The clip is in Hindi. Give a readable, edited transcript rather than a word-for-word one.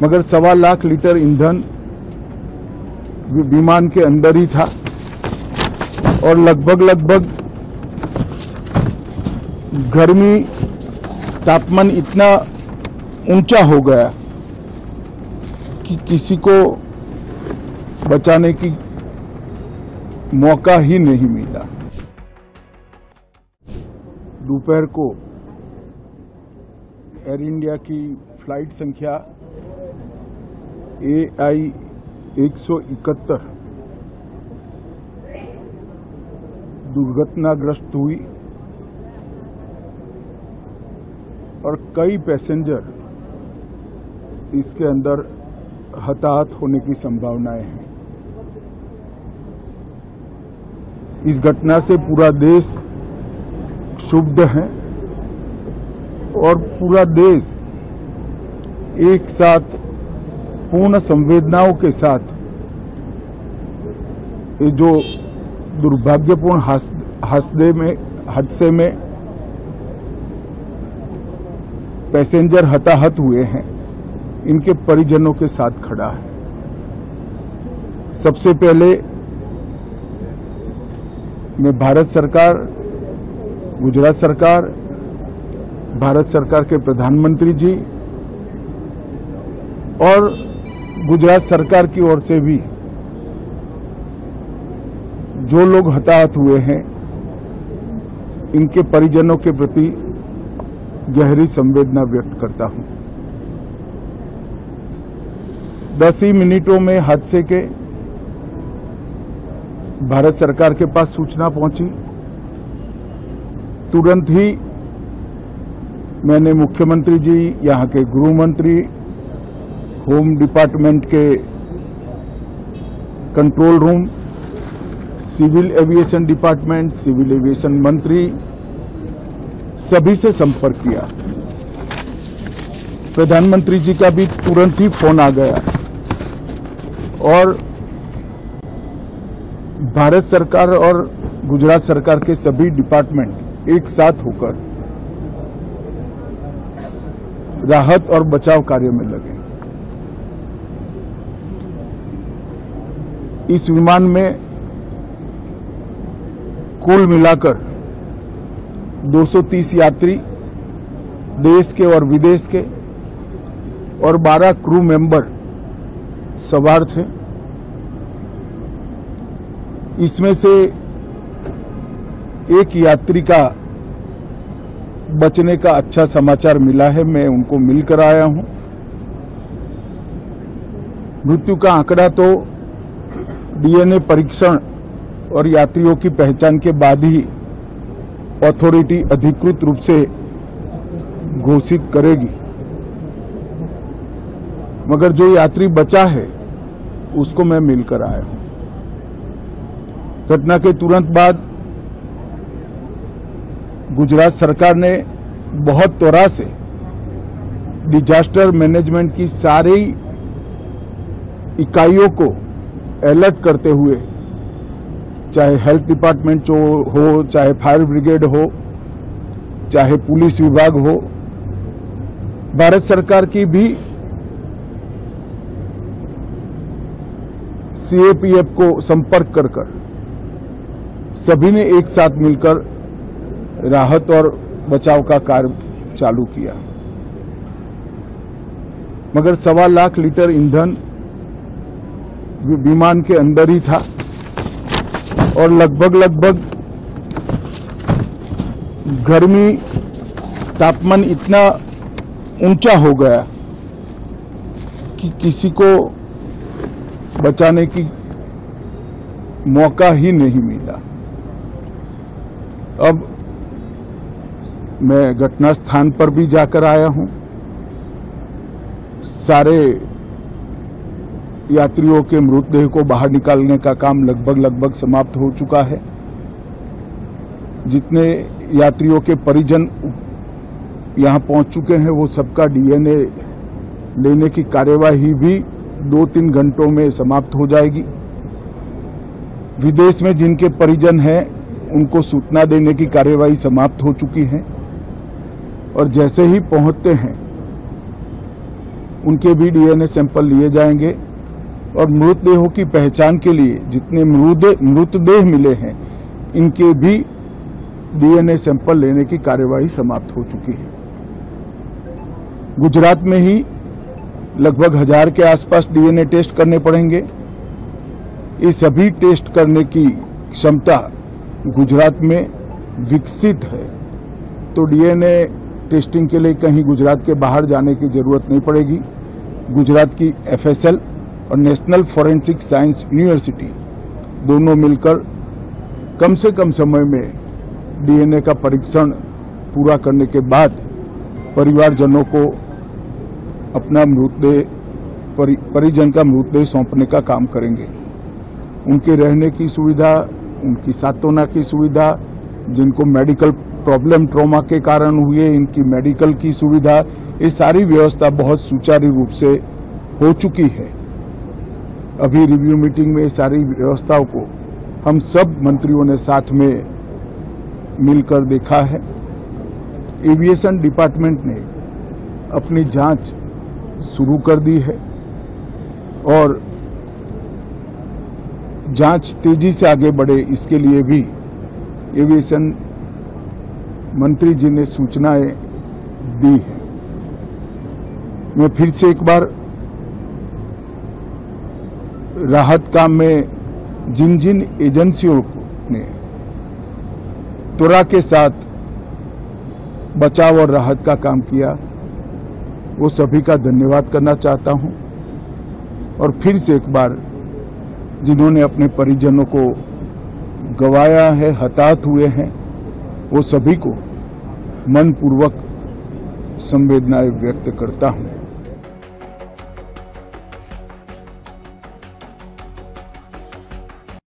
मगर 1.25 लाख लीटर ईंधन विमान के अंदर ही था और लगभग गर्मी तापमान इतना ऊंचा हो गया कि किसी को बचाने की मौका ही नहीं मिला। दोपहर को एयर इंडिया की फ्लाइट संख्या AI 171 दुर्घटनाग्रस्त हुई और कई पैसेंजर इसके अंदर हताहत होने की संभावनाएं हैं। इस घटना से पूरा देश क्षुब्ध है और पूरा देश एक साथ पूर्ण संवेदनाओं के साथ ये जो दुर्भाग्यपूर्ण हादसे में पैसेंजर हताहत हुए हैं, इनके परिजनों के साथ खड़ा है। सबसे पहले मैं भारत सरकार, गुजरात सरकार, भारत सरकार के प्रधानमंत्री जी और गुजरात सरकार की ओर से भी जो लोग हताहत हुए हैं, इनके परिजनों के प्रति गहरी संवेदना व्यक्त करता हूं। 10 ही मिनटों में हादसे के भारत सरकार के पास सूचना पहुंची। तुरंत ही मैंने मुख्यमंत्री जी, यहां के गृह मंत्री, होम डिपार्टमेंट के control room, civil aviation department, civil aviation मंत्री, सभी से संपर्क किया। प्रधानमंत्री जी का भी तुरंत ही फोन आ गया और भारत सरकार और गुजरात सरकार के सभी डिपार्टमेंट एक साथ होकर राहत और बचाव कार्य में लगे। इस विमान में कुल मिलाकर 230 यात्री देश के और विदेश के और 12 क्रू मेंबर सवार थे। इसमें से एक यात्री का बचने का अच्छा समाचार मिला है, मैं उनको मिलकर आया हूं। मृत्यु का आंकड़ा तो DNA परीक्षण और यात्रियों की पहचान के बाद ही अथॉरिटी अधिकृत रूप से घोषित करेगी, मगर जो यात्री बचा है उसको मैं मिलकर आया हूं। घटना के तुरंत बाद गुजरात सरकार ने बहुत त्वरा से डिजास्टर मैनेजमेंट की सारी इकाइयों को अलर्ट करते हुए, चाहे हेल्थ डिपार्टमेंट हो, चाहे फायर ब्रिगेड हो, चाहे पुलिस विभाग हो, भारत सरकार की भी CAPF को संपर्क कर सभी ने एक साथ मिलकर राहत और बचाव का कार्य चालू किया। मगर 1.25 लाख लीटर ईंधन विमान के अंदर ही था और लगभग गर्मी तापमान इतना ऊंचा हो गया कि किसी को बचाने की मौका ही नहीं मिला। अब मैं घटना स्थान पर भी जाकर आया हूं। सारे यात्रियों के मृतदेह को बाहर निकालने का काम लगभग समाप्त हो चुका है। जितने यात्रियों के परिजन यहां पहुंच चुके हैं, वो सबका DNA लेने की कार्यवाही भी 2-3 घंटों में समाप्त हो जाएगी। विदेश में जिनके परिजन हैं, उनको सूचना देने की कार्यवाही समाप्त हो चुकी है और जैसे ही पहुंचते हैं उनके भी डीएनए सैंपल लिए जाएंगे और मृतदेहों की पहचान के लिए जितने मृतदेह मिले हैं इनके भी डीएनए सैंपल लेने की कार्यवाही समाप्त हो चुकी है। गुजरात में ही लगभग 1000 के आसपास डीएनए टेस्ट करने पड़ेंगे। ये सभी टेस्ट करने की क्षमता गुजरात में विकसित है, तो डीएनए टेस्टिंग के लिए कहीं गुजरात के बाहर जाने की जरूरत नहीं पड़ेगी। गुजरात की एफएसएल और नेशनल फॉरेंसिक साइंस यूनिवर्सिटी दोनों मिलकर कम से कम समय में डीएनए का परीक्षण पूरा करने के बाद परिवारजनों को अपना परिजन का मृतदेह सौंपने का काम करेंगे। उनके रहने की सुविधा, उनकी सांत्वना की सुविधा, जिनको मेडिकल प्रॉब्लम ट्रॉमा के कारण हुए इनकी मेडिकल की सुविधा, ये सारी व्यवस्था बहुत सुचारू रूप से हो चुकी है। अभी रिव्यू मीटिंग में सारी व्यवस्थाओं को हम सब मंत्रियों ने साथ में मिलकर देखा है। एविएशन डिपार्टमेंट ने अपनी जांच शुरू कर दी है और जांच तेजी से आगे बढ़े इसके लिए भी एविएशन मंत्री जी ने सूचनाएं दी है। मैं फिर से एक बार राहत काम में जिन जिन एजेंसियों ने त्वरा के साथ बचाव और राहत का काम किया वो सभी का धन्यवाद करना चाहता हूं और फिर से एक बार जिन्होंने अपने परिजनों को गंवाया है, हताहत हुए हैं, वो सभी को मनपूर्वक संवेदनाएं व्यक्त करता हूं।